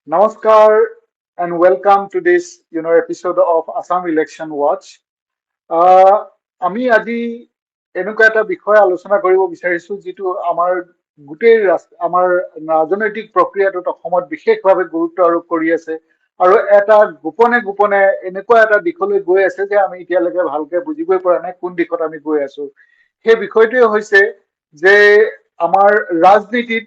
Namaskar and welcome to this episode of Assam Election Watch. আমি আজি এনেকুৱা এটা বিষয় আলোচনা কৰিব বিচাৰিছো যিটো আমাৰ গোটেই আমাৰ ৰাজনৈতিক প্ৰক্ৰিয়াটোত অসমত বিশেষভাৱে গুৰুত্ব আৰোপ কৰি আছে আৰু এটা গোপনে গোপনে এনেকুৱা এটা দিশলৈ গৈ আছে যে আমি এতিয়ালৈকে ভালকে বুজিবই পৰা নাই কোন দিশত আমি গৈ আছো সেই বিষয়টোৱে হৈছে যে আমাৰ ৰাজনীতিত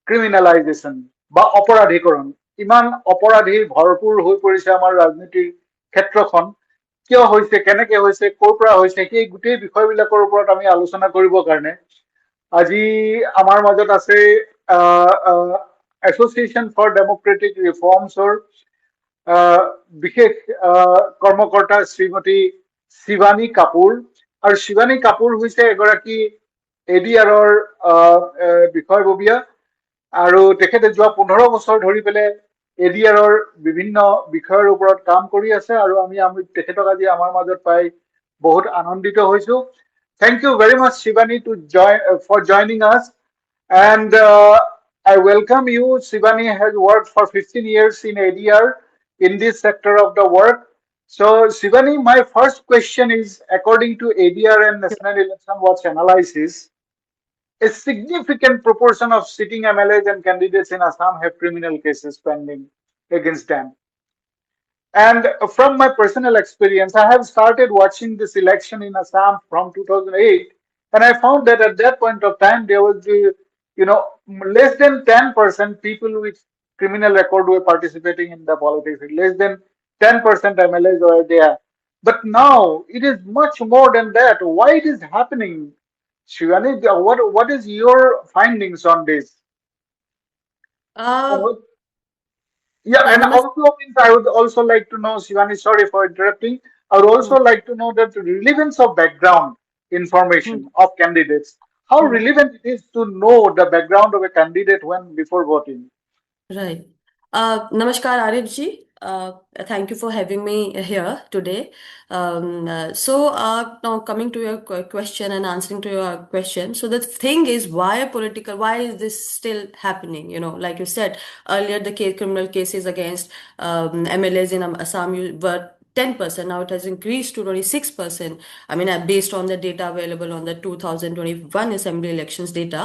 ক্ৰিমিনেলাইজেশ্যন বা অপৰাধীকৰণ ইমান অপৰাধী ভৰপূৰ হৈ পৰিছে আমাৰ ৰাজনীতিৰ ক্ষেত্ৰখন কিয় হৈছে কেনেকে হৈছে ক'ৰ পৰা হৈছে সেই গোটেই বিষয়বিলাকৰ ওপৰত আমি আলোচনা কৰিবৰ কাৰণে আজি আমাৰ মাজত আছে এছ'চিয়েশ্যন ফৰ ডেম'ক্ৰেটিক ৰিফৰ্মছৰ বিশেষ কৰ্মকৰ্তা শ্ৰীমতী শিৱানী কাপুৰ আৰু শিৱানী কাপুৰ হৈছে এগৰাকী এডিআৰৰ বিষয়ববীয়া আৰু তেখেতে যোৱা 15 বছৰ ধৰি পেলাই এডিআৰৰ বিভিন্ন বিষয়ৰ ওপৰত কাম কৰি আছে আৰু আমি তেখেতক আজি আমাৰ মাজত পাই বহুত আনন্দিত হৈছো Thank you very much Shivani to join for joining us and I welcome you Shivani has worked for 15 years in ADR in this sector of the work so Shivani my first question is according to ADR and National Election Watch analysis a significant proportion of sitting MLAs and candidates in Assam have criminal cases pending against them. And from my personal experience, I have started watching this election in Assam from 2008, and I found that at that point of time there was, less than 10% people with criminal record were participating in the politics. Less than 10% MLAs were there. But now it is much more than that. Why it is happening? Shivani, what is your findings on this? Uh, Yeah, and Namaste. also means I would also like to know, Shivani, sorry for interrupting. I would also like to know that the relevance of background information of candidates. How relevant it is to know the background of a candidate when before voting. Right. Namaskar, Arif ji. Thank you for having me here today. Now coming to your question and answering to your question. So the thing is, why is this still happening? Like you said earlier, the criminal cases against MLAs in Assam were 10%. Now it has increased to 26%. I mean, based on the data available on the 2021 assembly elections data.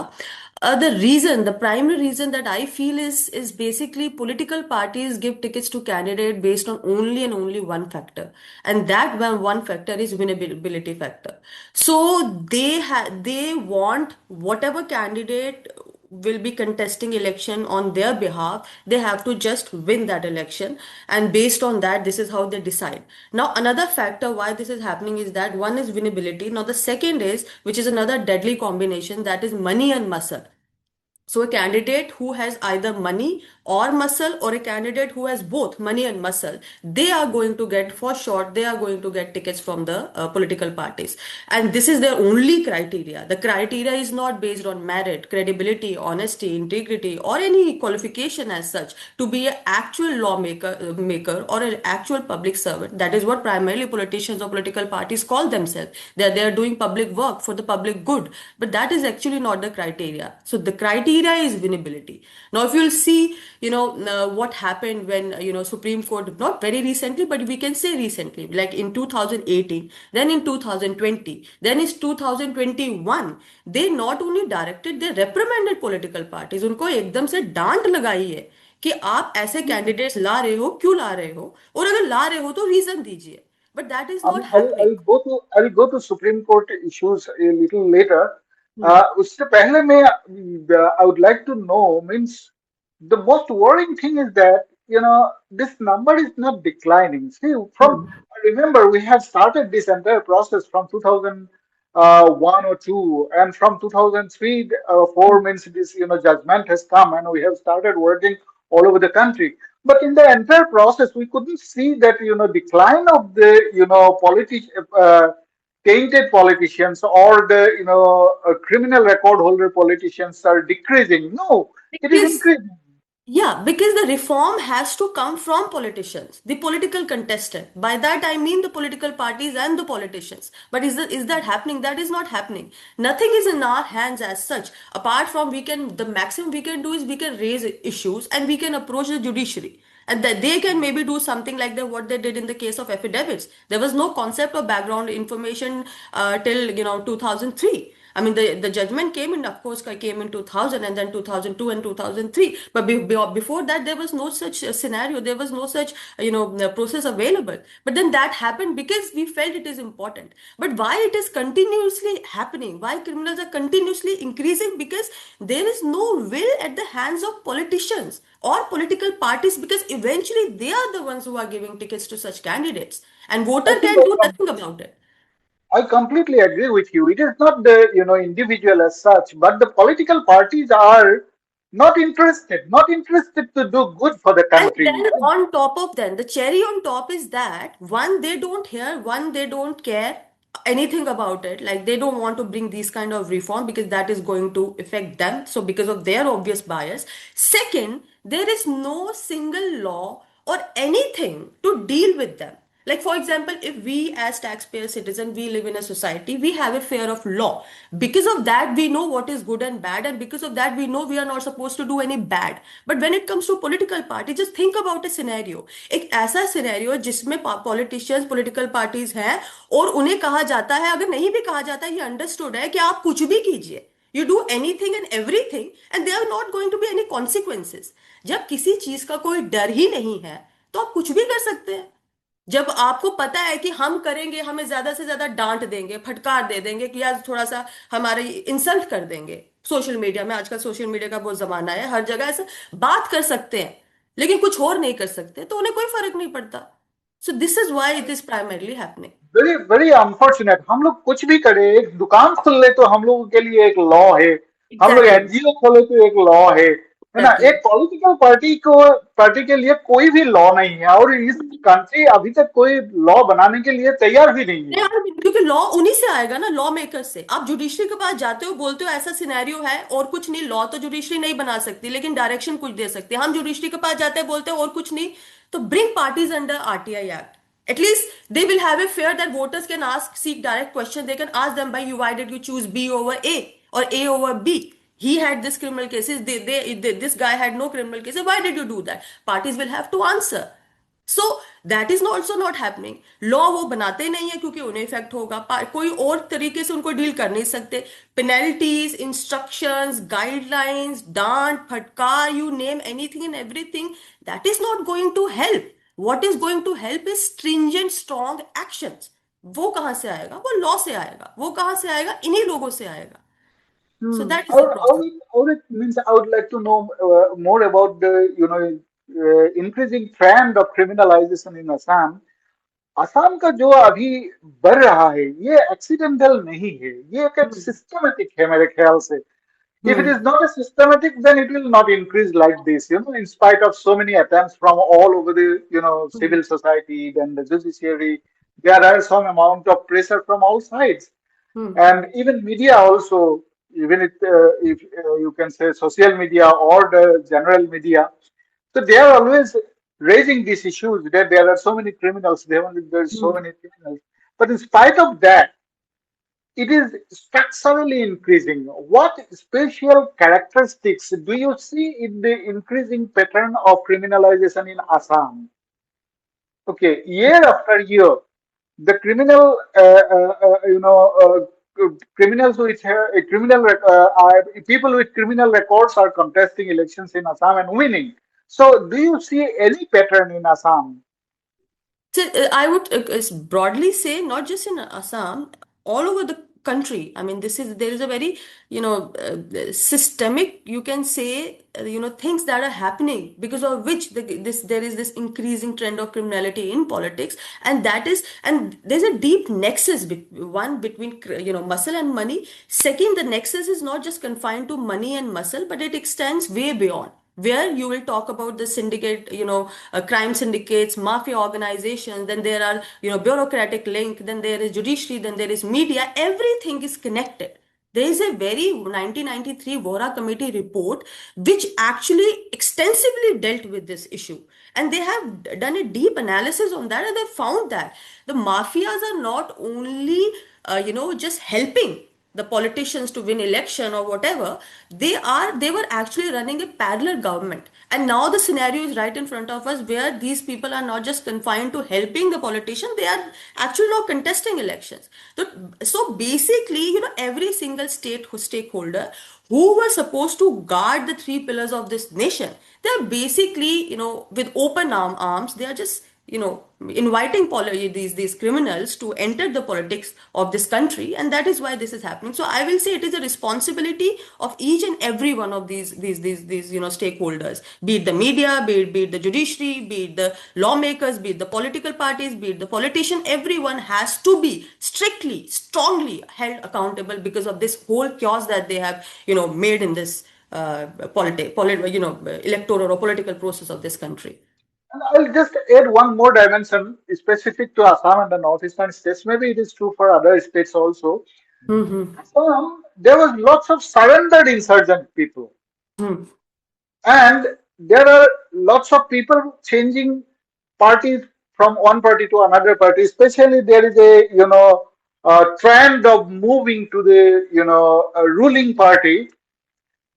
The primary reason that I feel is basically political parties give tickets to candidate based on only and only one factor, and that one factor is winnability factor. So they want whatever candidate will be contesting election on their behalf, they have to just win that election, and based on that, this is how they decide. Now another factor why this is happening is that one is winnability. Now the second is, which is another deadly combination, that is money and muscle. So a candidate who has either money or muscle, or a candidate who has both money and muscle, they are going to get, for sure, they are going to get tickets from the political parties. And this is their only criteria. The criteria is not based on merit, credibility, honesty, integrity, or any qualification as such to be an actual maker or an actual public servant. That is what primarily politicians or political parties call themselves. They are doing public work for the public good. But that is actually not the criteria. So the criteria is winnability. Now, if you'll see, what happened when, Supreme Court, not very recently, but we can say recently, like in 2018, then in 2020, then in 2021, they not only directed, they reprimanded political parties. उनको एकदम से डांट लगाई है कि आप ऐसे candidates ला रहे हो, क्यों ला रहे हो, और अगर ला रहे हो तो रीजन दीजिए. But that is not happening. I'll go to Supreme Court issues a little later. उससे पहले मैं I would like to know means the most worrying thing is that this number is not declining. See, I remember we have started this entire process from 2001 or two, and from 2003 4 means this judgment has come, and we have started working all over the country. But in the entire process, we couldn't see that decline of the tainted politicians or the criminal record holder politicians are decreasing. No, it is Because increasing. Yeah, because the reform has to come from politicians, the political contestant. By that I mean the political parties and the politicians. But is that happening? That is not happening. Nothing is in our hands as such. Apart from the maximum we can do is we can raise issues and we can approach the judiciary. And that they can maybe do something like what they did in the case of affidavits. There was no concept of background information till 2003. I mean, the judgment came in, of course, came in 2000 and then 2002 and 2003. But before that, there was no such scenario. There was no such, process available. But then that happened because we felt it is important. But why it is continuously happening? Why criminals are continuously increasing? Because there is no will at the hands of politicians or political parties, because eventually they are the ones who are giving tickets to such candidates. And I voter think can do nothing about it. I completely agree with you. It is not the individual as such, but the political parties are not interested to do good for the And country. then on top of then, the cherry on top is that one, they don't hear, one, they don't care anything about it. Like they don't want to bring these kind of reform because that is going to affect them. So because of their obvious bias. Second, there is no single law or anything to deal with them. Like, for example, if we as taxpayer citizen, we live in a society, we have a fear of law. Because of that, we know what is good and bad. And because of that, we know we are not supposed to do any bad. But when it comes to political party, just think about a scenario. एक ऐसा scenario जिसमें politicians, political parties हैं और उन्हें कहा जाता है, अगर नहीं भी कहा जाता है, ये understood है कि आप कुछ भी कीजिए. You do anything and everything and there are not going to be any consequences. जब किसी चीज का कोई डर ही नहीं है, तो आप कुछ भी कर सकते हैं. जब आपको पता है कि हम करेंगे, हमें ज्यादा से ज्यादा डांट देंगे, फटकार दे देंगे कि यार थोड़ा सा हमारे इंसल्ट कर देंगे. सोशल मीडिया में आजकल सोशल मीडिया का बहुत जमाना है, हर जगह ऐसे बात कर सकते हैं लेकिन कुछ और नहीं कर सकते, तो उन्हें कोई फर्क नहीं पड़ता. So this is why it is primarily happening. Very very unfortunate. हम लोग कुछ भी करें, एक दुकान खोल ले तो हम लोगों के लिए एक लॉ है, हम लोग एग्जैक्टली. एनजीओ खोले तो एक लॉ है ना। एग्जैक्टली. एक पॉलिटिकल पार्टी के लिए कोई भी लॉ नहीं है, और इस कंट्री अभी तक कोई लॉ बनाने के लिए तैयार भी नहीं है। क्योंकि लॉ उन्हीं से आएगा ना, लॉ मेकर से. आप जुडिशरी के पास जाते हो, बोलते हो ऐसा सिनेरियो है और कुछ नहीं. लॉ तो जुडिशरी नहीं बना सकती लेकिन डायरेक्शन कुछ दे सकती है. हम जुडिशरी के पास जाते हैं, बोलते हैं और कुछ नहीं, तो bring parties under RTI act. At least they will have a fear that voters can seek direct questions. They can ask them by you, why did you choose B over A or A over B? He had this criminal cases. This guy had no criminal cases. Why did you do that? Parties will have to answer. So that is also not happening. Law वो बनाते नहीं है क्योंकि उन्हें effect होगा, कोई और तरीके से उनको डील कर नहीं सकते. पेनल्टीज, इंस्ट्रक्शंस, गाइडलाइंस, डांट, फटकार, you name anything and everything, that is not going to help. What is going to help is stringent strong actions. वो कहां से आएगा? वो लॉ से आएगा. वो कहां से आएगा? इन्हीं लोगों से आएगा. So that is the problem. I would like to know more about the increasing trend of criminalization in Assam. Assam का जो अभी बढ़ रहा है, ये एक्सीडेंटल नहीं है, ये एक सिस्टमेटिक है मेरे ख्याल से. If it is not a systematic, then it will not increase like this, in spite of so many attempts from all over the, civil society, then the judiciary. There are some amount of pressure from all sides. And even media also, even if you can say social media or the general media, so they are always raising these issues that there are so many criminals, there's so many criminals. But in spite of that, it is structurally increasing. What special characteristics do you see in the increasing pattern of criminalization in Assam? Okay, year after year, the criminals with people with criminal records are contesting elections in Assam and winning. So, do you see any pattern in Assam? So, I would broadly say not just in Assam, all over the country. I mean, there is a very systemic, you can say, things that are happening because of which there is this increasing trend of criminality in politics, and there's a deep nexus between muscle and money. Second, the nexus is not just confined to money and muscle, but it extends way beyond, where you will talk about the syndicate, crime syndicates, mafia organizations, then there are, bureaucratic link, then there is judiciary, then there is media, everything is connected. There is a very 1993 Vora Committee report which actually extensively dealt with this issue. And they have done a deep analysis on that, and they found that the mafias are not only, just helping the politicians to win election or whatever. They were actually running a parallel government, and now the scenario is right in front of us where these people are not just confined to helping the politician, they are actually now contesting elections. So basically, every single stakeholder who were supposed to guard the three pillars of this nation, they're basically, with open arms, they are just, inviting these criminals to enter the politics of this country, and that is why this is happening. So I will say it is a responsibility of each and every one of these stakeholders, be it the media, be it the judiciary, be it the lawmakers, be it the political parties, be it the politician. Everyone has to be strictly, strongly held accountable because of this whole chaos that they have made in this electoral or political process of this country. And I'll just add one more dimension specific to Assam and the northeastern states. Maybe it is true for other states also. Mm-hmm. Assam, there was lots of surrendered insurgent people, and there are lots of people changing parties from one party to another party. Especially there is a trend of moving to the ruling party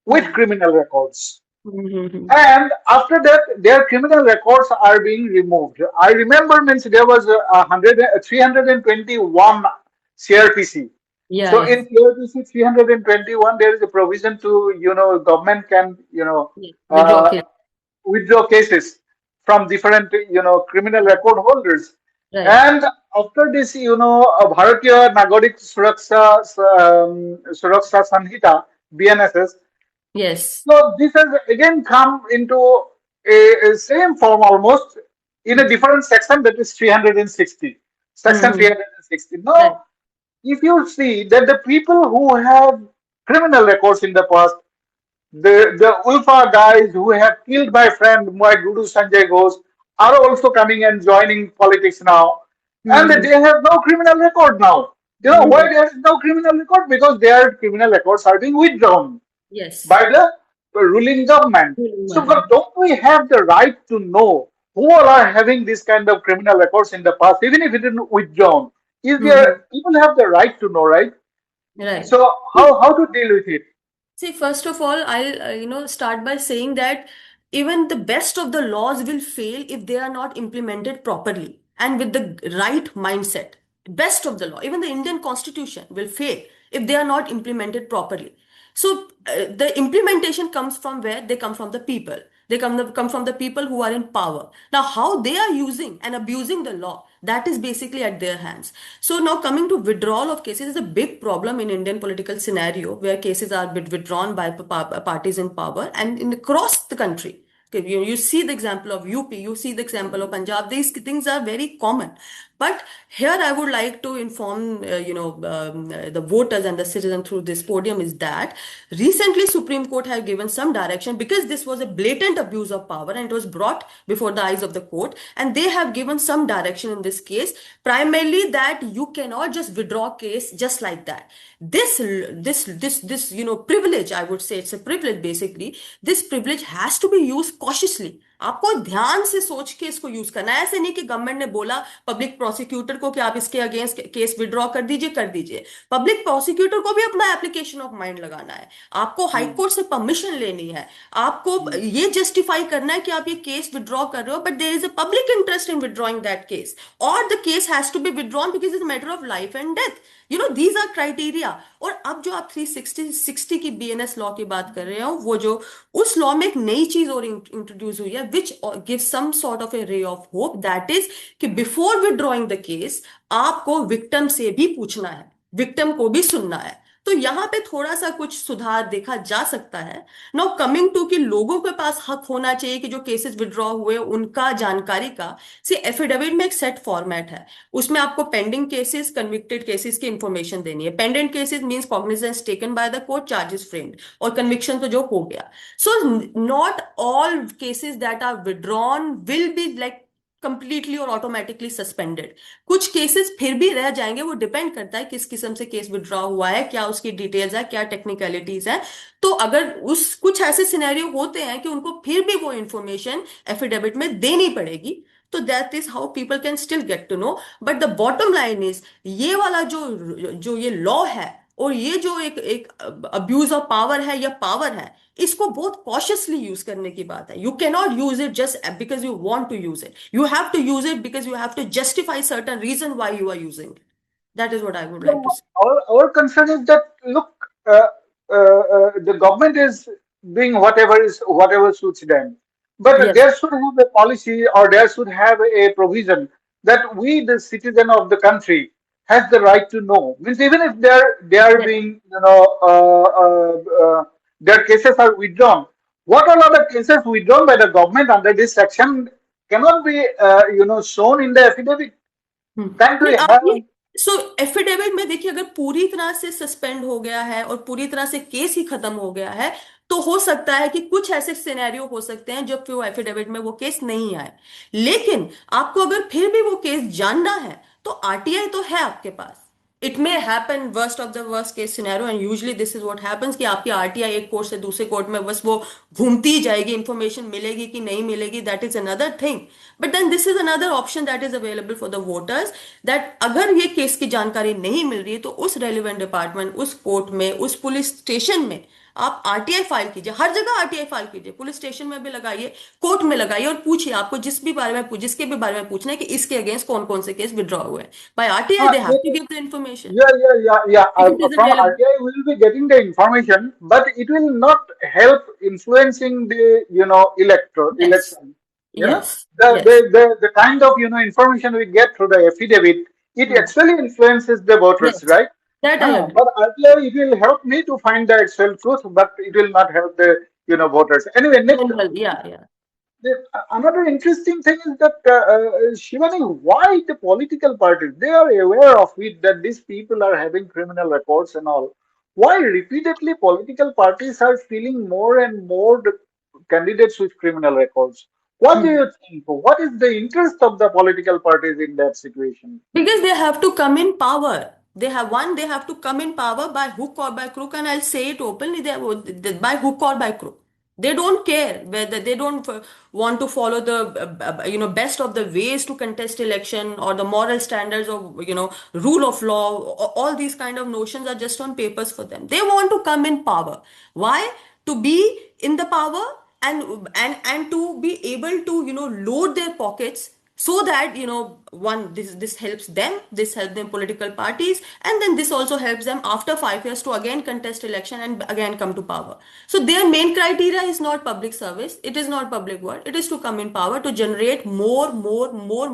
with criminal records. Mm-hmm. And after that, their criminal records are being removed. I remember, means there was 321 CRPC. Yeah, So yeah, in CRPC 321, there is a provision to, government can, yeah. Withdraw uh, case. withdraw cases from different, criminal record holders. Right. And after this, Bharatiya Nagorik Suraksha Sanhita, BNSS, Yes. so this has again come into a same form almost in a different section, that is 360. Section Mm-hmm. 360. Right. Now, if you see that the people who have criminal records in the past, the Ulfa guys who have killed my friend, my Guru Sanjay Ghosh, are also coming and joining politics now. And Mm-hmm. they have no criminal record now. You know why Mm-hmm. there is no criminal record? Because their criminal records are being withdrawn Yes. by the ruling government. Ruling So, one. but don't we have the right to know who all are having this kind of criminal records in the past, even if it is withdrawn? Is Mm-hmm. there people have the right to know, right? Right. So, how to deal with it? See, first of all, I'll start by saying that even the best of the laws will fail if they are not implemented properly and with the right mindset. Best of the law, even the Indian Constitution will fail if they are not implemented properly. So the implementation comes from where? They come from the people. They come from the people who are in power. Now, how they are using and abusing the law, that is basically at their hands. So now coming to withdrawal of cases is a big problem in Indian political scenario where cases are withdrawn by parties in power and across the country. Okay, you see the example of UP, you see the example of Punjab. These things are very common. But here I would like to inform, the voters and the citizen through this podium is that recently Supreme Court have given some direction because this was a blatant abuse of power and it was brought before the eyes of the court, and they have given some direction in this case, primarily that you cannot just withdraw case just like that. This privilege, I would say it's a privilege basically. This privilege has to be used cautiously. आपको ध्यान से सोच के इसको use करना है। ऐसे नहीं कि गवर्नमेंट ने बोला पब्लिक प्रोसिक्यूटर को कि आप इसके अगेंस्ट केस विड्रॉ कर दीजिए। पब्लिक प्रोसिक्यूटर को भी अपना एप्लीकेशन ऑफ माइंड लगाना है, आपको हाई कोर्ट से परमिशन लेनी है, आपको ये जस्टिफाई करना है कि आप ये केस विड्रॉ कर रहे हो, but there is a public interest in withdrawing that case, और the case has to be withdrawn because it's matter of life and death. These are criteria. और अब जो आप 360 की बीएनएस लॉ की बात कर रहे हो, वो जो उस लॉ में एक नई चीज और इंट्रोड्यूस हुई है which give some sort of a ray of hope, that is कि बिफोर विड्रॉइंग द केस आपको विक्टिम से भी पूछना है, विक्टिम को भी सुनना है। तो यहां पे थोड़ा सा कुछ सुधार देखा जा सकता है। नाउ कमिंग टू कि लोगों के पास हक होना चाहिए कि जो केसेस विड्रॉ हुए उनका जानकारी का। सी एफिडेविट में एक सेट फॉर्मेट है, उसमें आपको पेंडिंग केसेस, कन्विक्टेड केसेस की इंफॉर्मेशन देनी है। Pendent cases means cognizance taken by the court, charges framed, और कन्विक्शन तो जो हो गया। So not all cases that are withdrawn will be like completely और ऑटोमेटिकली सस्पेंडेड। कुछ केसेस फिर भी रह जाएंगे, वो डिपेंड करता है किस किस्म से केस विड्रॉ हुआ है, क्या उसकी डिटेल्स है, क्या टेक्निकलिटीज है। तो अगर उस कुछ ऐसे सिनेरियो होते हैं कि उनको फिर भी वो इंफॉर्मेशन एफिडेविट में देनी पड़ेगी, तो that is how people can still get to know. But the bottom line is, ये वाला जो जो ये लॉ है, और ये जो एक एक अब्यूज ऑफ पावर है या पावर है, इसको बहुत कॉशियसली यूज करने की बात है। You can not use it just because you want to use it, you have to use it because you have to justify certain reason why you are using it. That is what I would like to No, our concern is that look, the government is doing whatever suits them, say. but Yes, there should have a policy or there should have a provision that we, the citizen of the country, has the right to know. Means even if they are yes, being their cases are withdrawn, what all other cases withdrawn by the government under this section cannot be shown in the affidavit. Can't we नहीं आप have? ये, सो affidavit में देखिए, अगर पूरी तरह से suspend हो गया है और पूरी तरह से केस ही खत्म हो गया है, तो हो सकता है कि कुछ ऐसे सिनेरियो हो सकते हैं जब फिर वो एफिडेविट में वो केस नहीं आए। लेकिन आपको अगर फिर भी वो केस जानना है, तो आरटीआई तो है आपके पास। It may happen worst of the worst case scenario, and usually this is what happens कि आपकी आरटीआई एक कोर्ट से दूसरे कोर्ट में बस वो घूमती ही जाएगी, इंफॉर्मेशन मिलेगी कि नहीं मिलेगी, that is another thing. But then this is another option that is available for the voters, दैट अगर ये केस की जानकारी नहीं मिल रही है, तो उस रेलिवेंट डिपार्टमेंट, उस कोर्ट में, उस पुलिस स्टेशन में आप आरटीआई फाइल कीजिए। हर जगह आरटीआई फाइल कीजिए, पुलिस स्टेशन में भी लगाइए, कोर्ट में लगाइए, और पूछिए, आपको जिसके भी बारे में पूछना है कि इसके अगेंस्ट कौन कौन से केस विड्रॉ हुए हैं, by RTI they have Uh, to give the information. Yeah. If it isn't From relevant, RTI, we will be getting the information, but it will not help influencing the yes, election. You know yes, the the yes. the, the kind of information we get through the affidavit, it Hmm. actually influences the voters, Yes, right? that I agree. But RTI, it will help me to find the actual truth, but it will not help the voters. Anyway, next. General, yeah, yeah. Another interesting thing is that Shivani, why the political parties, they are aware of it that these people are having criminal records and all. Why repeatedly political parties are feeling more and more the candidates with criminal records? What do Hmm. you think? What is the interest of the political parties in that situation? Because they have to come in power. They have to come in power by hook or by crook, and I'll say it openly, by hook or by crook. They don't care whether they don't want to follow the best of the ways to contest election, or the moral standards of rule of law. All these kind of notions are just on papers for them. They want to come in power. Why? To be in the power, and to be able to load their pockets, so that one, this helps them, this helps them political parties, and then this also helps them after 5 years to again contest election and again come to power. So their main criteria is not public service, it is not public work, it is to come in power, to generate more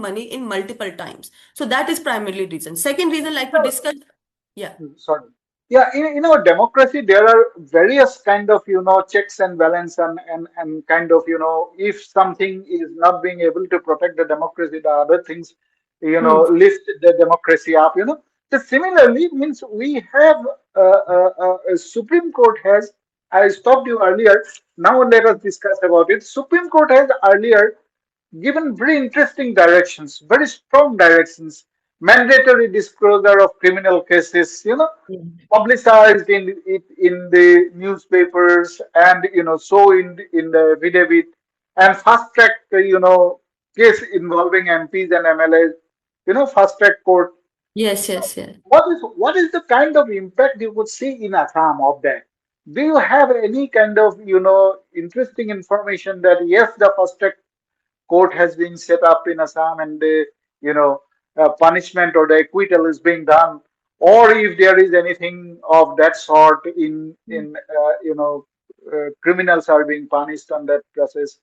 money in multiple times. So that is primarily reason. Second reason, like we discussed. Yeah. Sorry. Yeah, in our democracy, there are various kind of checks and balance and kind of if something is not being able to protect the democracy, the other things Hmm. lift the democracy up. So similarly, means we have Supreme Court has. I stopped you earlier. Now let us discuss about it. Supreme Court has earlier given very interesting directions, very strong directions. Mandatory disclosure of criminal cases, publicized in the newspapers, and so in the affidavit, and fast track case involving MPs and MLAs, fast track court. Yes, So yes, yes. what is the kind of impact you would see in Assam of that? Do you have any kind of interesting information that yes, the fast track court has been set up in Assam, and the you know punishment or the acquittal is being done, or if there is anything of that sort in criminals are being punished on that process.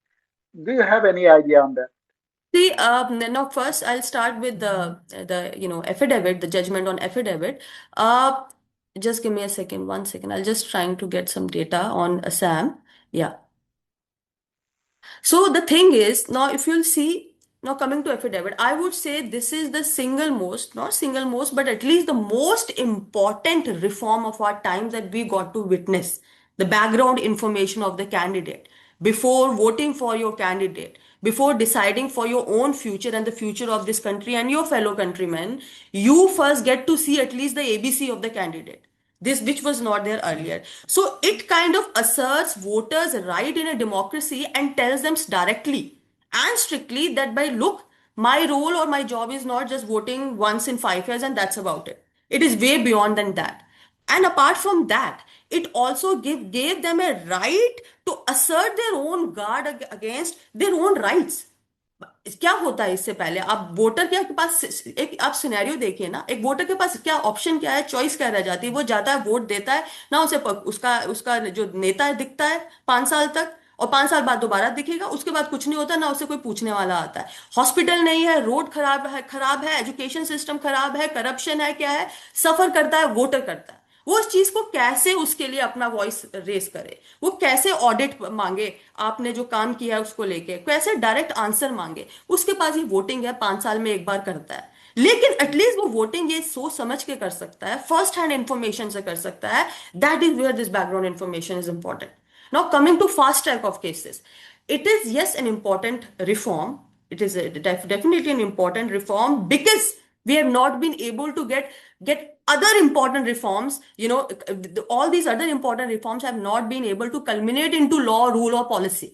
Do you have any idea on that? See, now first I'll start with the affidavit, the judgment on affidavit. Uh, just give me a second, 1 second. I'll just trying to get some data on Assam. Yeah. So the thing is, now if you'll see, now coming to affidavit, I would say this is the single most, not single most, but at least the most important reform of our time that we got to witness. The background information of the candidate before voting for your candidate. before deciding for your own future and the future of this country and your fellow countrymen, you first get to see at least the ABC of the candidate. This, which was not there earlier. So it kind of asserts voters' right in a democracy and tells them directly and strictly that by look, my role or my job is not just voting once in 5 years and that's about it. It is way beyond than that. And apart from that, it also gave them a right to assert their own guard against their own rights. क्या होता है इससे पहले आप voter के पास एक आप scenario देखिए ना, एक वोटर के पास क्या ऑप्शन क्या है, चॉइस क्या रह जाती है, वो जाता है वोट देता है ना, उसे उसका उसका जो नेता है दिखता है 5 साल तक, और 5 साल बाद दोबारा दिखेगा, उसके बाद कुछ नहीं होता ना, उसे कोई पूछने वाला आता है, हॉस्पिटल नहीं है, रोड खराब है, एजुकेशन सिस्टम खराब है, करप्शन है, क्या है, सफर करता है, वोटर करता है। वो उस चीज को कैसे उसके लिए अपना वॉइस रेस करे, वो कैसे ऑडिट मांगे, आपने जो काम किया है उसको लेके कैसे डायरेक्ट आंसर मांगे, उसके पास ये वोटिंग है, 5 साल में एक बार करता है, लेकिन एटलीस्ट वो वोटिंग ये सोच समझ के कर सकता है, फर्स्ट हैंड इंफॉर्मेशन से कर सकता है। That is where this background information is important. Now coming to fast track of cases, it is yes an important reform, it is definitely an important reform because we have not been able to get other important reforms, all these other important reforms have not been able to culminate into law, rule or policy।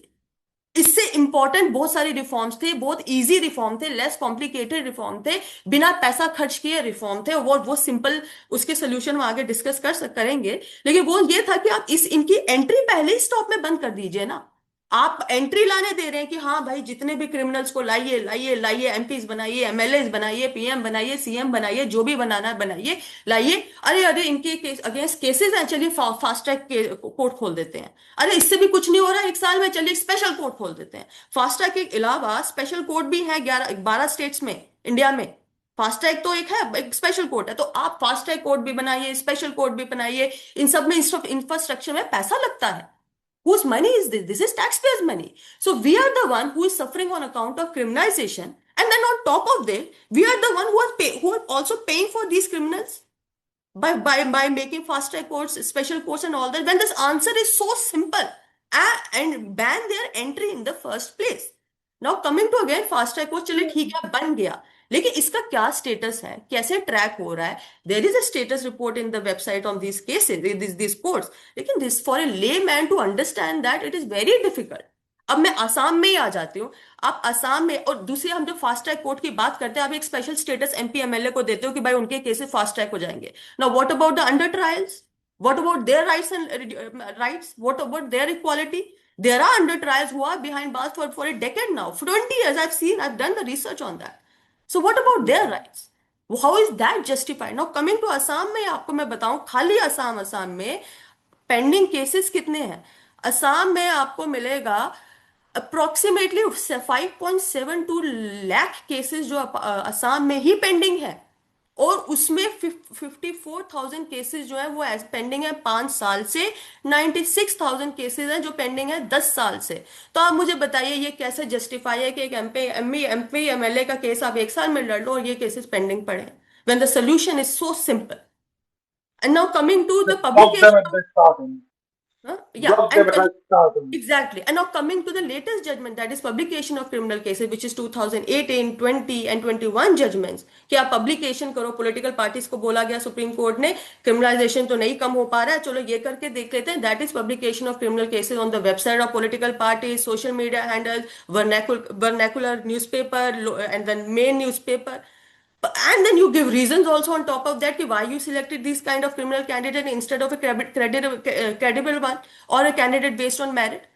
इससे important बहुत सारे reforms थे, बहुत easy reform थे, less complicated reform थे, बिना पैसा खर्च किए रिफॉर्म थे, वो सिंपल, उसके सोल्यूशन हम आगे डिस्कस करेंगे, लेकिन वो ये था कि आप इनकी एंट्री पहले ही स्टॉप में बंद कर दीजिए ना। आप एंट्री लाने दे रहे हैं कि हाँ भाई जितने भी क्रिमिनल्स को लाइए लाइए लाइए, एमपीज बनाइए, एमएलए बनाइए, पीएम बनाइए, सीएम बनाइए, जो भी बनाना है बनाइए, लाइए। अरे अरे इनके अगेंस्ट केसेस हैं, चलिए फास्ट ट्रैक कोर्ट खोल देते हैं। अरे इससे भी कुछ नहीं हो रहा है 1 साल में, चलिए स्पेशल कोर्ट खोल देते हैं। फास्ट ट्रैक के अलावा स्पेशल कोर्ट भी है 12 स्टेट्स में इंडिया में। फास्ट ट्रैक तो एक है, एक स्पेशल कोर्ट है, तो आप फास्ट ट्रैक कोर्ट भी बनाइए, स्पेशल कोर्ट भी बनाइए। इन सब में इंफ्रास्ट्रक्चर में पैसा लगता है। Whose money is this? This is taxpayers' money. So we are the one who is suffering on account of criminalization, and then on top of that, we are the one who are also paying for these criminals by making fast track courts, special courts, and all that. When this answer is so simple, and ban their entry in the first place. Now coming to again fast track court, चलिए ठीक है बन गया, लेकिन इसका क्या status है, कैसे ट्रैक हो रहा है? There is a status report in the website of this cases, this courts, लेकिन this for a layman to understand that it is very difficult. अब मैं आसाम में ही आ जाती हूँ। आप आसाम में, और दूसरी हम जब फास्ट ट्रैक कोर्ट की बात करते हैं, आप एक स्पेशल स्टेटस एमपी एमएलए को देते हो कि भाई उनके केसेस फास्ट ट्रैक हो जाएंगे। Now what about the under trials? What about their rights and rights? What about their equality? There are under trials who are behind bars for a decade now. For 20 years, I've done the research on that. So what about their rights? How is that justified? Now coming to Assam में आपको मैं बताऊं, खाली असम में pending cases कितने हैं? असम में आपको मिलेगा अप्रोक्सीमेटली 5.72 लाख केसेस जो असम में ही पेंडिंग है, और उसमें 54,000 केसेस जो है वो पेंडिंग है 5 साल से, 96,000 केसेस हैं जो पेंडिंग है 10 साल से। तो आप मुझे बताइए ये कैसे जस्टिफाई है कि एक एमपी एमएलए का केस आप 1 साल में लड़ लो और ये केसेस पेंडिंग पड़े, when the solution is so simple. And now coming to the Stop them at publication, the starting. yeah, Drop them at the starting. exactly. And now coming to the latest judgment, that is publication of criminal cases, which is 2018, 20 and 21 judgments, कि आप publication करो, political parties को बोला गया supreme court ने criminalization तो नहीं कम हो पा रहा है, चलो ये करके देख लेते हैं। That is publication of criminal cases on the website of political parties, social media handles, vernacular newspaper, and then main newspaper. And then you give reasons also on top of that, why you selected this kind of criminal candidate instead of a credible one, or a candidate based on merit.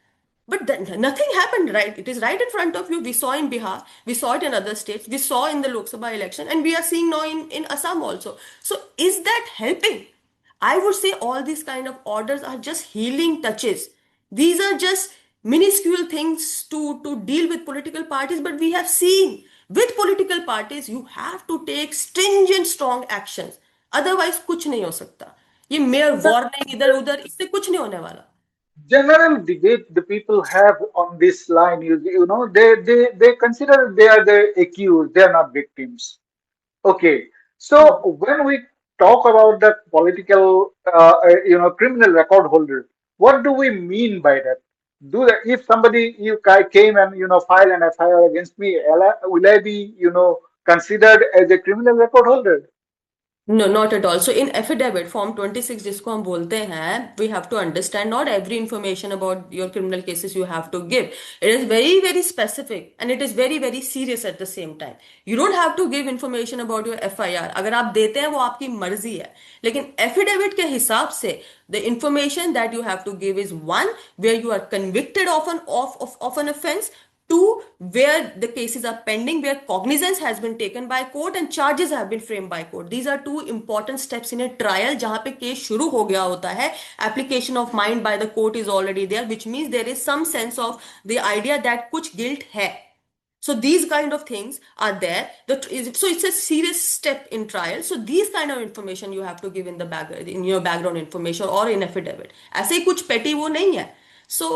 But then nothing happened, right? It is right in front of you. We saw in Bihar, we saw it in other states, we saw in the Lok Sabha election, and we are seeing now in Assam also. So is that helping? I would say all these kind of orders are just healing touches. These are just minuscule things to deal with political parties, but we have seen with political parties you have to take stringent strong actions, otherwise कुछ नहीं हो सकता। ये mere warning इधर उधर, इससे कुछ नहीं होने वाला। General debate the people have on this line, you know, they consider they are the accused, they are not victims. Okay, so when we talk about the political, criminal record holder, what do we mean by that? do that. If somebody came and file an FIR against me, will I be considered as a criminal record holder? No, not at all. So in affidavit, Form 26 जिसको हम बोलते हैं, we have to understand not every information about your criminal cases you have to give. It is very, very specific and it is very, very serious at the same time. You don't have to give information about your FIR. अगर आप देते हैं वो आपकी मर्जी है. लेकिन affidavit के हिसाब से the information that you have to give is one, where you are convicted of an offense. Two, where the cases are pending, where cognizance has been taken by court and charges have been framed by court. These are two important steps in a trial जहां पे case शुरू हो गया होता है. Application of mind by the court is already there, which means there is some sense of the idea that कुछ guilt है. So these kind of things are there. So it's a serious step in trial. So these kind of information you have to give in the in your background information or in affidavit. ऐसे ही कुछ petty वो नहीं है. So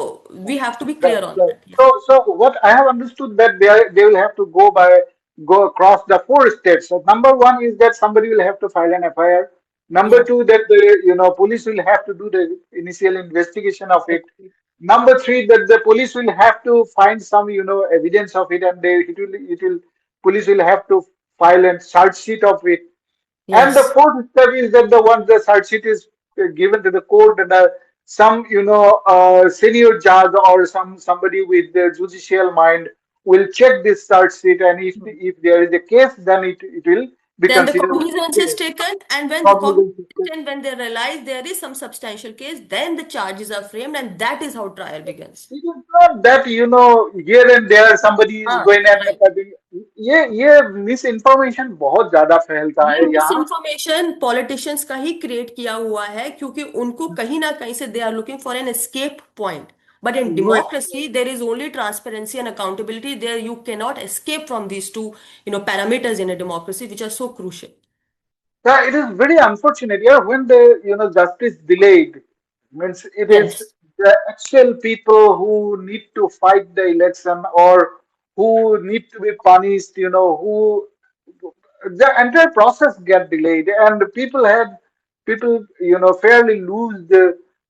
we have to be Right, clear on right. that. Yeah. So what I have understood that they will have to go across the four steps. So number one is that somebody will have to file an FIR. Number Yeah. two, that the police will have to do the initial investigation of it. Number three, that the police will have to find some evidence of it, and it will police will have to file a charge sheet of it. And the Yes. fourth step is that once the charge sheet is given to the court, and some senior judge or somebody with the judicial mind will check this charge sheet, and if there is a case, then it will be Then the considered cognizance is taken, and when the cognizance. cognizance is taken, when they realize there is some substantial case, then the charges are framed, and that is how trial begins. It is not that here and there somebody is हाँ, going and right. ये misinformation बहुत ज्यादा फैलता ये है miss यहाँ. Information politicians का ही create किया हुआ है क्योंकि उनको कहीं ना कहीं से they are looking for an escape point. But in Yes. democracy, there is only transparency and accountability. There you cannot escape from these two, parameters in a democracy, which are so crucial. Yeah, it is very unfortunate. Yeah, when the justice delayed, means it is Yes, the actual people who need to fight the election or who need to be punished. Who the entire process get delayed, and the people fairly lose the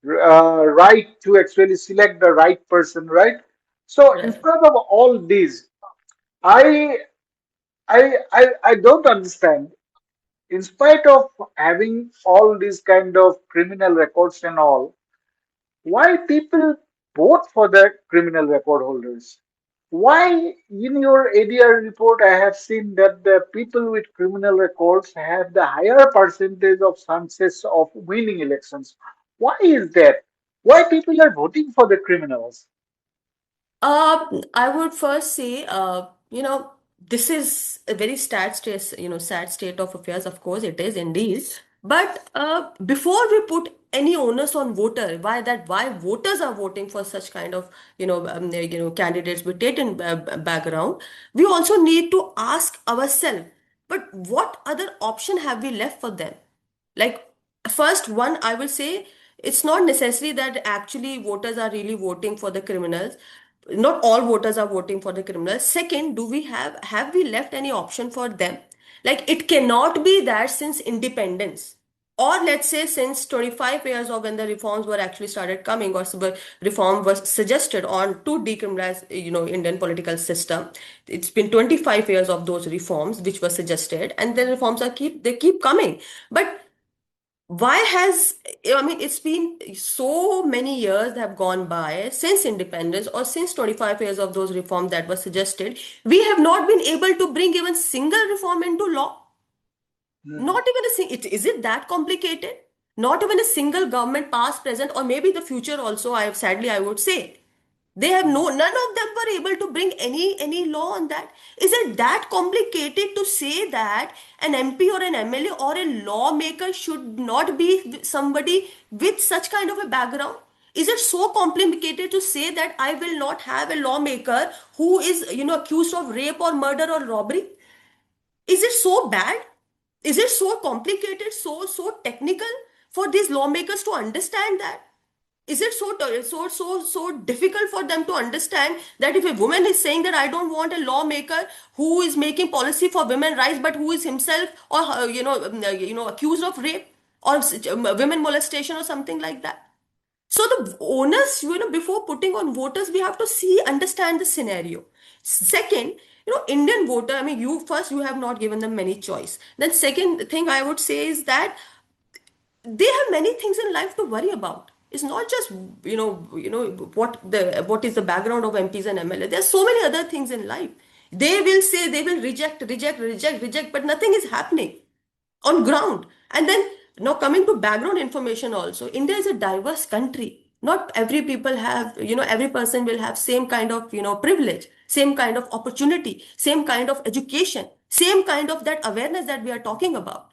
right to actually select the right person, right? So right. instead of all these, I I don't understand, in spite of having all these kind of criminal records and all, why people vote for the criminal record holders? Why, in your ADR report, I have seen that the people with criminal records have the higher percentage of chances of winning elections? Why is that? Why people are voting for the criminals? I would first say, this is a very sad state of affairs. Of course, it is indeed. But before we put any onus on voter, why voters are voting for such kind of, candidates with Titan background, we also need to ask ourselves, but what other option have we left for them? Like, first one, I will say it's not necessary that actually voters are really voting for the criminals. Not all voters are voting for the criminals. Second, do we have we left any option for them? Like, it cannot be that since independence, or let's say since 25 years of when the reforms were actually started coming, or reform was suggested on to decriminalize, Indian political system. It's been 25 years of those reforms which were suggested, and the reforms keep coming. But why has, I mean, it's been so many years that have gone by since independence, or since 25 years of those reforms that were suggested, we have not been able to bring even single reform into law. Not even is it that complicated? Not even a single government, past, present, or maybe the future also, I would say. They have none of them were able to bring any law on that. Is it that complicated to say that an MP or an MLA or a lawmaker should not be somebody with such kind of a background? Is it so complicated to say that I will not have a lawmaker who is, accused of rape or murder or robbery? Is it so bad? Is it so complicated, so technical for these lawmakers to understand that? Is it so difficult for them to understand that if a woman is saying that I don't want a lawmaker who is making policy for women rights, but who is himself or accused of rape or women molestation or something like that? So the onus, before putting on voters, we have to understand the scenario. Second, Indian voter, I mean, you have not given them many choice. Then second thing I would say is that they have many things in life to worry about. It's not just what is the background of MPs and MLA. There's so many other things in life. They will say, they will reject, reject, reject, reject, but nothing is happening on ground. And then now coming to background information also, India is a diverse country. Not every people have, every person will have same kind of, privilege, same kind of opportunity, same kind of education, same kind of that awareness that we are talking about.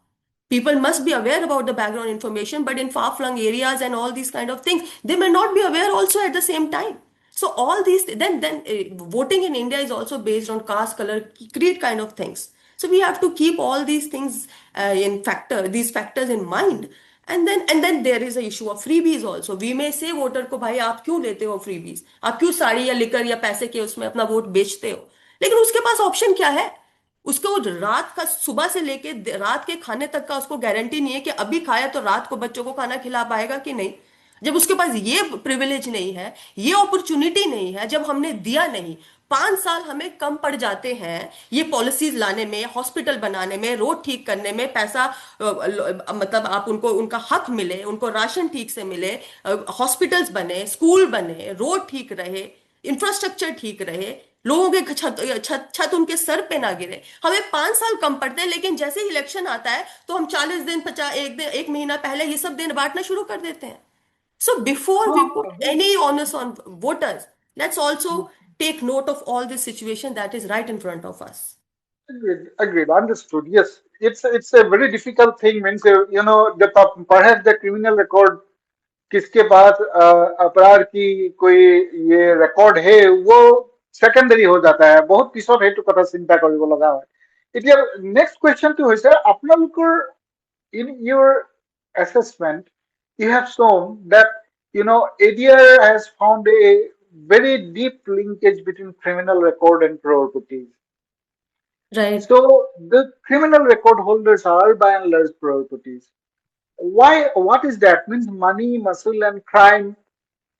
People must be aware about the background information, but in far-flung areas and all these kind of things, they may not be aware also at the same time. So all these, voting in India is also based on caste, color, creed kind of things. So we have to keep all these things these factors in mind. And then there is a issue of freebies also. We may say voter को भाई आप क्यों लेते हो freebies, आप क्यों साड़ी या liquor या पैसे के उसमें अपना वोट बेचते हो, लेकिन उसके पास ऑप्शन क्या है? उसको रात का, सुबह से लेके रात के खाने तक का उसको गारंटी नहीं है कि अभी खाया तो रात को बच्चों को खाना खिला पाएगा कि नहीं। जब उसके पास ये प्रिविलेज नहीं है, ये अपॉर्चुनिटी नहीं है, जब हमने दिया नहीं, 5 साल हमें कम पड़ जाते हैं ये पॉलिसीज लाने में, हॉस्पिटल बनाने में, रोड ठीक करने में, पैसा मतलब आप उनको उनका हक मिले, उनको राशन ठीक से मिले, हॉस्पिटल्स बने, स्कूल बने, रोड ठीक रहे, इंफ्रास्ट्रक्चर ठीक रहे, लोगों के छत छत छत उनके सर पे ना गिरे। हमें 5 साल कम पड़ते हैं, लेकिन जैसे ही इलेक्शन आता है तो हम 40 दिन, 50, एक दिन, एक महीना पहले ये सब दिन बांटना शुरू कर देते हैं। So before we put any onus on voters, let's also take note of all this situation that is right in front of us. Agreed. Understood. Yes, it's a very difficult thing. Means the perhaps the criminal record किसके पास अपराध की कोई ये record है वो secondary হৈ যাতা है बहुत পিছত সেইটো কথা চিন্তা কৰিব লগা হয়। এতিয়া নেক্সট কুৱেশ্যনটো হৈছে আপোনালোকৰ in your assessment you have shown that ADR has found a very deep linkage between criminal record and crorepati. Right. So the criminal record holders are by and large crorepati. Why? What is that? Means money, muscle, and crime.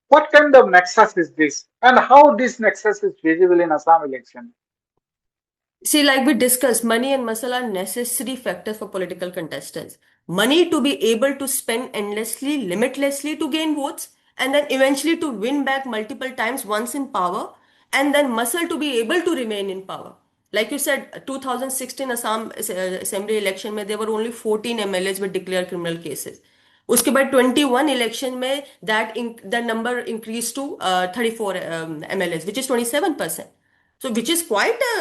What kind of nexus is this, and how this nexus is visible in Assam election? See, like we discussed, money and muscle are necessary factors for political contestants. Money to be able to spend endlessly, limitlessly to gain votes, and then eventually to win back multiple times once in power, and then muscle to be able to remain in power. Like you said, 2016 Assam Assembly election में there were only 14 MLAs with declared criminal cases. उसके बाद 21 election में that number increased to 34 MLAs, which is 27%. So which is quite a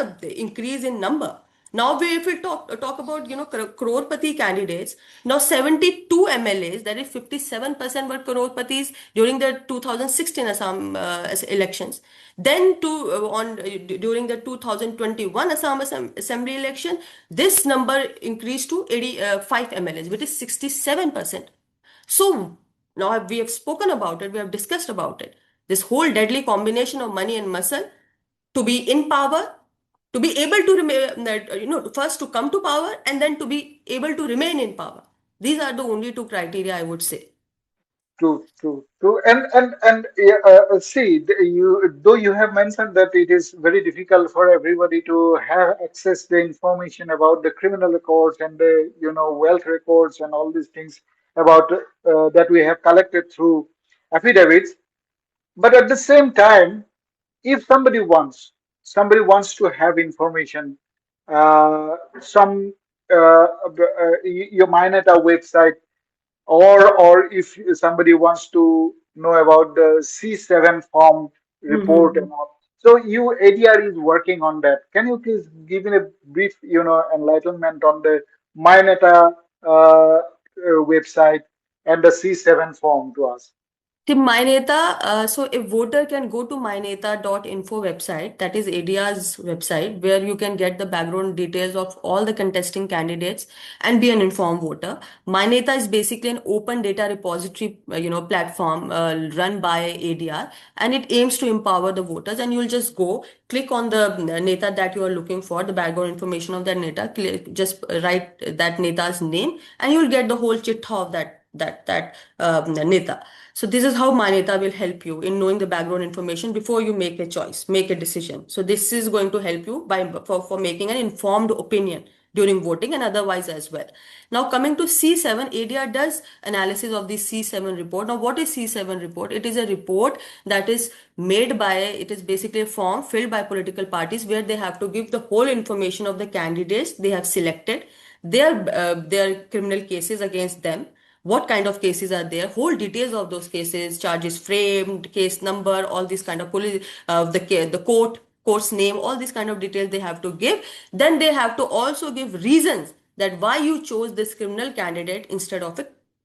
increase in number. Now if we talk about crorepati candidates, now 72 MLAs, that is 57% were crorepatis during the 2016 Assam elections. Then during the 2021 Assam Assembly election, this number increased to 85 MLAs, which is 67%. So now we have spoken about it, we have discussed about it. This whole deadly combination of money and muscle to be in power, to be able to remain, first to come to power and then to be able to remain in power. These are the only two criteria I would say. True, true, true. And see, though you have mentioned that it is very difficult for everybody to have access the information about the criminal records and the wealth records and all these things about that we have collected through affidavits. But at the same time, if somebody wants to have information, some your Mineta website, or if somebody wants to know about the C7 form report Mhm. and all. So you ADR is working on that. Can you please give me a brief, enlightenment on the Mineta website and the C7 form to us? The MyNeta, so a voter can go to myneta.info website, that is ADR's website, where you can get the background details of all the contesting candidates and be an informed voter. MyNeta is basically an open data repository, platform run by ADR, and it aims to empower the voters. And you'll just go click on the neta that you are looking for, the background information of that neta. Just write that neta's name, and you'll get the whole chit of that neta. So this is how my neta will help you in knowing the background information before you make a choice, make a decision. So this is going to help you for making an informed opinion during voting and otherwise as well. Now coming to C7, ADR does analysis of the C7 report. Now what is C7 report? It is a report that is made by, it is basically a form filled by political parties where they have to give the whole information of the candidates they have selected, their criminal cases against them, what kind of cases are there, whole details of those cases, charges framed, case number, all these kind of police, the court's name, all these kind of details they have to give. Then they have to also give reasons that why you chose this criminal candidate instead of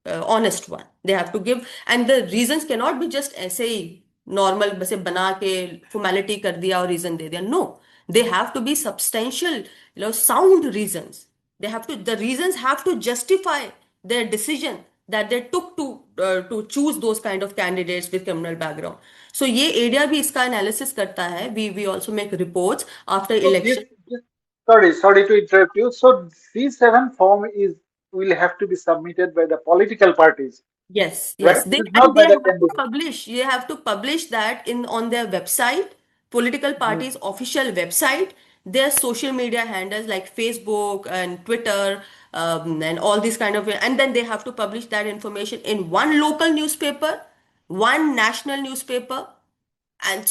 a honest one. They have to give, and the reasons cannot be just ऐसे ही normal बसे बना के formality कर दिया और reason दे दिया. No, they have to be substantial, sound reasons. They have to, the reasons have to justify their decision that they took to choose those kind of candidates with criminal background. So ये ADR भी इसका analysis करता है. We also make reports after So election. sorry to interrupt you. So C7 form will have to be submitted by the political parties, Yes, right? yes. It They is and not they by the have to candidate. publish. They have to publish that in on their website, political Mhm. parties' official website, their social media handles like Facebook and Twitter, and all these kind of, and then they have to publish that information in one local newspaper, one national newspaper, and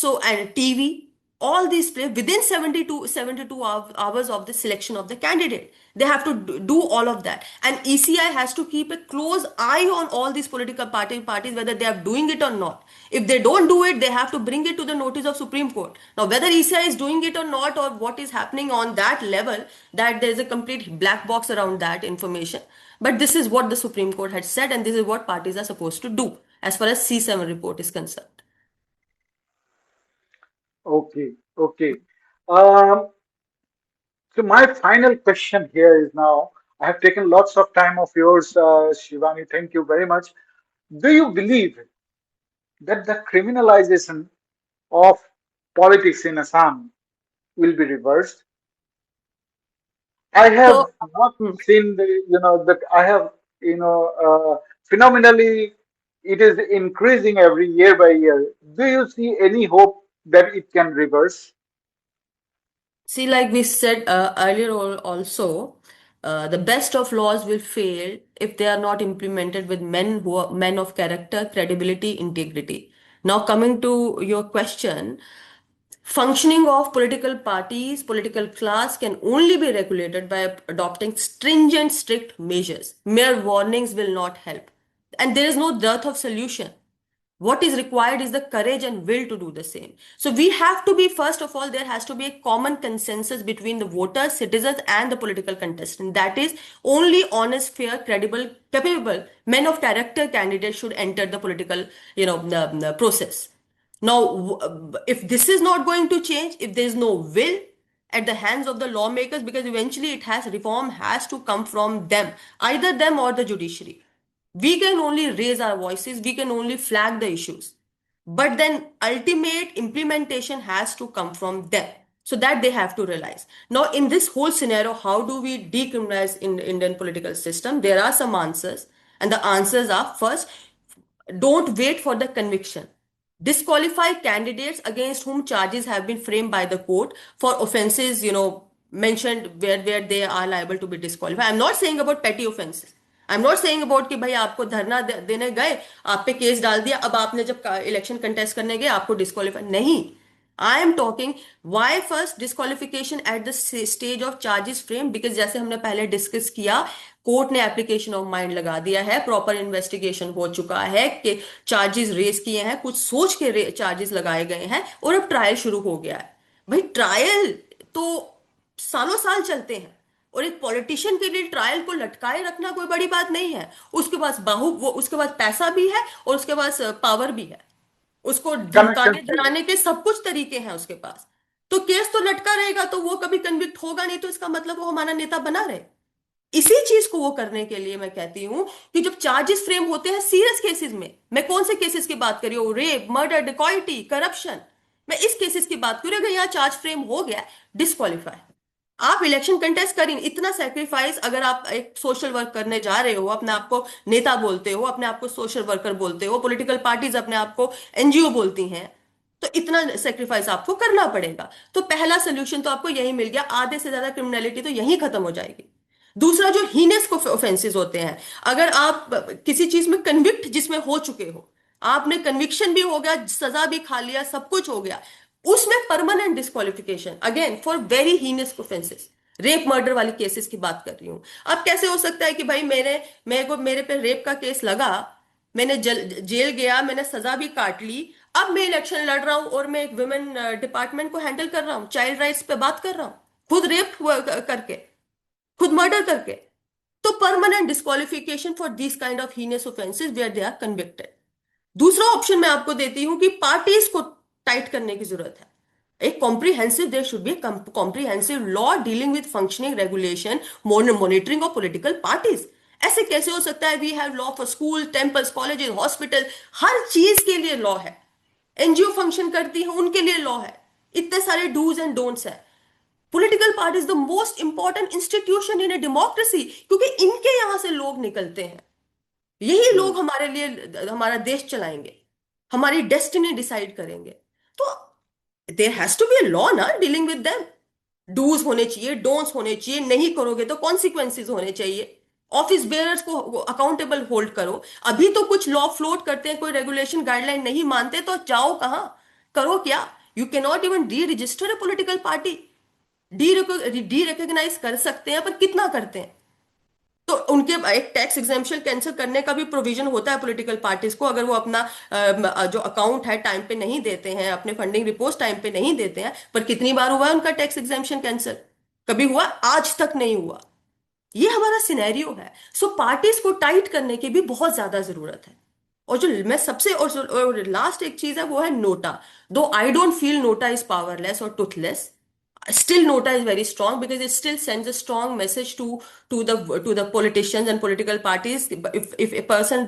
TV, all these play within 72 hours of the selection of the candidate. They have to do all of that, and ECI has to keep a close eye on all these political parties whether they are doing it or not. If they don't do it, they have to bring it to the notice of Supreme Court. Now whether ECI is doing it or not, or what is happening on that level, that there is a complete black box around that information. But this is what the Supreme Court had said, and this is what parties are supposed to do as far as C7 report is concerned. Okay, okay. Um, so my final question here is now, I have taken lots of time of yours, Shivani. Thank you very much. Do you believe that the criminalization of politics in Assam will be reversed? I have So, not hmm. seen that I have, phenomenally, it is increasing every year by year. Do you see any hope that it can reverse? See, like we said earlier also, the best of laws will fail if they are not implemented with men who are men of character, credibility, integrity. Now, coming to your question, functioning of political parties, political class can only be regulated by adopting stringent, strict measures. Mere warnings will not help. And there is no dearth of solution. What is required is the courage and will to do the same. So we have to be, first of all, there has to be a common consensus between the voters, citizens, and the political contestant. That is, only honest, fair, credible, capable men of character candidates should enter the political, the process. Now, if this is not going to change, if there is no will at the hands of the lawmakers, because eventually reform has to come from them, either them or the judiciary. We can only raise our voices, we can only flag the issues, but then ultimate implementation has to come from them. So that they have to realize. Now, in this whole scenario, how do we decriminalize in the Indian political system? There are some answers, and the answers are: first, don't wait for the conviction. Disqualify candidates against whom charges have been framed by the court for offenses, mentioned where they are liable to be disqualified. I'm not saying about petty offenses. I'm not saying about कि भाई आपको धरना देने गए, आप पे case डाल दिया, अब आपने जब इलेक्शन कंटेस्ट करने गए आपको डिस्क्वालीफाई नहीं. I am talking why first disqualification at the stage of charges frame, because जैसे हमने पहले डिस्कस किया, कोर्ट ने एप्लीकेशन ऑफ माइंड लगा दिया है, प्रॉपर इन्वेस्टिगेशन हो चुका है कि चार्जेस रेज किए हैं, कुछ सोच के चार्जेस लगाए गए हैं, और अब ट्रायल शुरू हो गया है. भाई ट्रायल तो सालों साल चलते हैं, और एक पॉलिटिशियन के लिए ट्रायल को लटकाए रखना कोई बड़ी बात नहीं है. उसके पास उसके पास पैसा भी है और उसके पास पावर भी है. उसको धमकाने Connections. डराने के सब कुछ तरीके हैं उसके पास. तो केस तो लटका रहेगा, तो वो कभी कन्विक्ट होगा नहीं, तो इसका मतलब वो हमारा नेता बना रहे. इसी चीज को वो करने के लिए मैं कहती हूं कि जब चार्जेस फ्रेम होते हैं सीरियस केसेस में, मैं कौन से केसेस की बात कर रही हूँ? Rape, murder, dacoity, corruption. मैं इस केसेस की बात कर रही हूँ. अगर यहाँ चार्ज फ्रेम हो गया, डिस्क्वालीफाई. आप इलेक्शन कंटेस्ट करें, इतना सेक्रीफाइस अगर आप एक सोशल वर्क करने जा रहे हो, अपने आप को नेता बोलते हो, अपने आप को सोशल वर्कर बोलते हो, पॉलिटिकल पार्टीज अपने आप को एनजीओ बोलती हैं, तो इतना सेक्रीफाइस आपको करना पड़ेगा। तो पहला सोल्यूशन तो आपको यही मिल गया, आधे से ज्यादा क्रिमिनलिटी तो यही खत्म हो जाएगी। दूसरा, जो हीनेस को ऑफेंसेस होते हैं, अगर आप किसी चीज में कन्विक्ट जिसमें हो चुके हो, आपने कन्विक्शन भी हो गया, सजा भी खा लिया, सब कुछ हो गया, उसमें permanent disqualification again for very heinous offences. Rape murder वाली केसेस की बात कर रही हूं। अब कैसे हो सकता है कि भाई मेरे पे रेप का केस लगा, मैंने जेल गया, मैंने सजा भी काट ली, अब मैं इलेक्शन लड़ रहा हूं और मैं एक वुमेन डिपार्टमेंट को हैंडल कर रहा हूं, चाइल्ड राइट्स पे बात कर रहा हूं, खुद रेप करके, खुद मर्डर करके। तो permanent disqualification for this kind of heinous offences where they are convicted. दूसरा ऑप्शन मैं आपको देती हूं कि पार्टीज को टाइट करने की जरूरत है। एक comprehensive, there should be comprehensive law dealing with functioning regulation, monitoring of political parties. ऐसे कैसे हो सकता है? We have law for school, temples, colleges, hospital, हर चीज के लिए लॉ है। एनजीओ फंक्शन करती है, उनके लिए लॉ है। इतने सारे डूज एंड डोंट्स है। Political party is the most important institution in a democracy, क्योंकि इनके यहां से लोग निकलते हैं। यही लोग हमारे लिए हमारा देश चलाएंगे, हमारी डेस्टिनी डिसाइड करेंगे। तो there has to be a law ना डीलिंग विद देम। डूज होने चाहिए, डोंट्स होने चाहिए, नहीं करोगे तो कॉन्सिक्वेंसेज होने चाहिए। ऑफिस बेयरर्स को अकाउंटेबल होल्ड करो। अभी तो कुछ लॉ फ्लोट करते हैं, कोई रेगुलेशन गाइडलाइन नहीं मानते, तो जाओ कहाँ, करो क्या? You can not even deregister a political party. Derecognise कर सकते हैं, पर कितना करते हैं? तो उनके एक टैक्स एग्जेम्पशन कैंसिल करने का भी प्रोविजन होता है पॉलिटिकल पार्टीज को, अगर वो अपना जो अकाउंट है टाइम पे नहीं देते हैं, अपने फंडिंग रिपोर्ट टाइम पे नहीं देते हैं। पर कितनी बार हुआ है उनका टैक्स एग्जेम्पशन कैंसिल? कभी हुआ? आज तक नहीं हुआ। ये हमारा सिनेरियो है। सो पार्टीज को टाइट करने की भी बहुत ज्यादा जरूरत है। और जो मैं सबसे और लास्ट एक चीज है, वो है नोटा। दो I don't feel NOTA is powerless और Toothless, still nota is very strong because it still sends a strong message to the politicians and political parties. If a person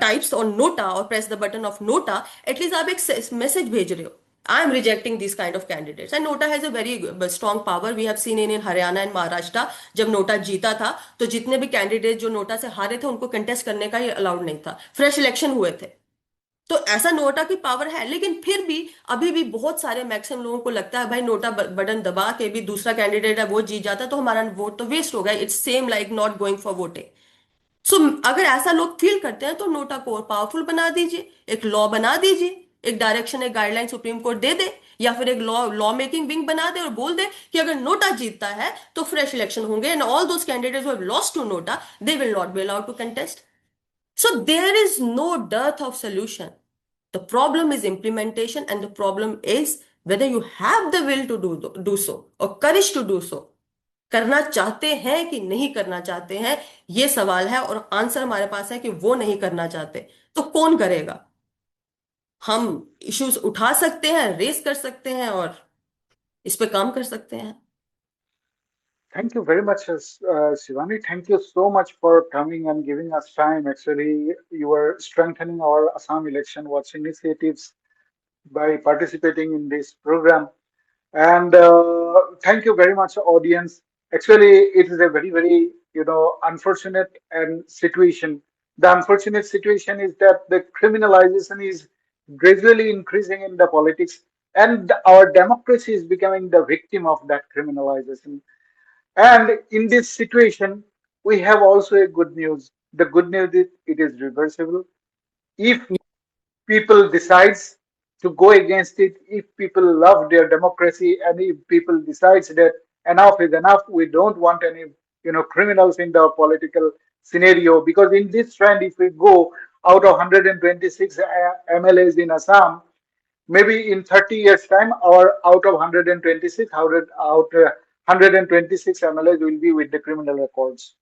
types on nota or press the button of nota, at least आप एक message भेज रहे हो, I am rejecting these kind of candidates. And nota has a very strong power. We have seen in Haryana and Maharashtra, जब NOTA जीता था तो जितने भी कैंडिडेट जो नोटा से हारे थे उनको कंटेस्ट करने का ही अलाउड नहीं था, फ्रेश इलेक्शन हुए थे। तो ऐसा नोटा की पावर है। लेकिन फिर भी अभी भी बहुत सारे मैक्सिमम लोगों को लगता है भाई नोटा बटन दबा के भी दूसरा कैंडिडेट है वो जीत जाता है तो हमारा वोट तो वेस्ट हो गया, it's same like not going for voting. So अगर ऐसा लोग फील करते हैं तो नोटा को और पावरफुल बना दीजिए, एक लॉ बना दीजिए, एक डायरेक्शन, एक गाइडलाइन सुप्रीम कोर्ट दे दे, या फिर एक लॉ मेकिंग विंग बना दे और बोल दे कि अगर नोटा जीतता है तो फ्रेश इलेक्शन होंगे and all those candidates who have lost to NOTA they will not be allowed to contest. So there is no dearth of solution. The problem is implementation, and the problem is whether you have the will to do so or courage to do so. करना चाहते हैं कि नहीं करना चाहते हैं, ये सवाल है। और आंसर हमारे पास है कि वो नहीं करना चाहते। तो कौन करेगा? हम इश्यूज उठा सकते हैं, रेस कर सकते हैं और इस पे काम कर सकते हैं। Thank you very much, Shivani. Thank you so much for coming and giving us time. Actually, you are strengthening our Assam election watch initiatives by participating in this program. And thank you very much, audience. Actually, it is a very, very, unfortunate and situation. The unfortunate situation is that the criminalization is gradually increasing in the politics, and our democracy is becoming the victim of that criminalization. And in this situation, we have also a good news. The good news is it is reversible. If people decides to go against it, if people love their democracy, and if people decides that enough is enough, we don't want any criminals in the political scenario. Because in this trend, if we go out of 126 MLAs in Assam, maybe in 30 years time, our out of 126 126 MLAs will be with the criminal records.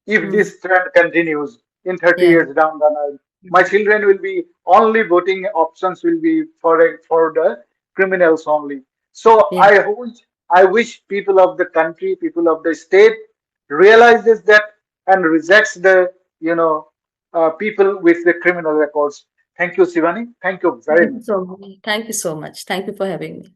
If Hmm. this trend continues in 30 Yeah. years down the line, my children will be only voting options will be for the criminals only. So Yeah. I wish people of the country, people of the state realizes that and rejects the people with the criminal records. Thank you, Sivani. Thank you very Thank you much. so much. Thank you so much. Thank you for having me.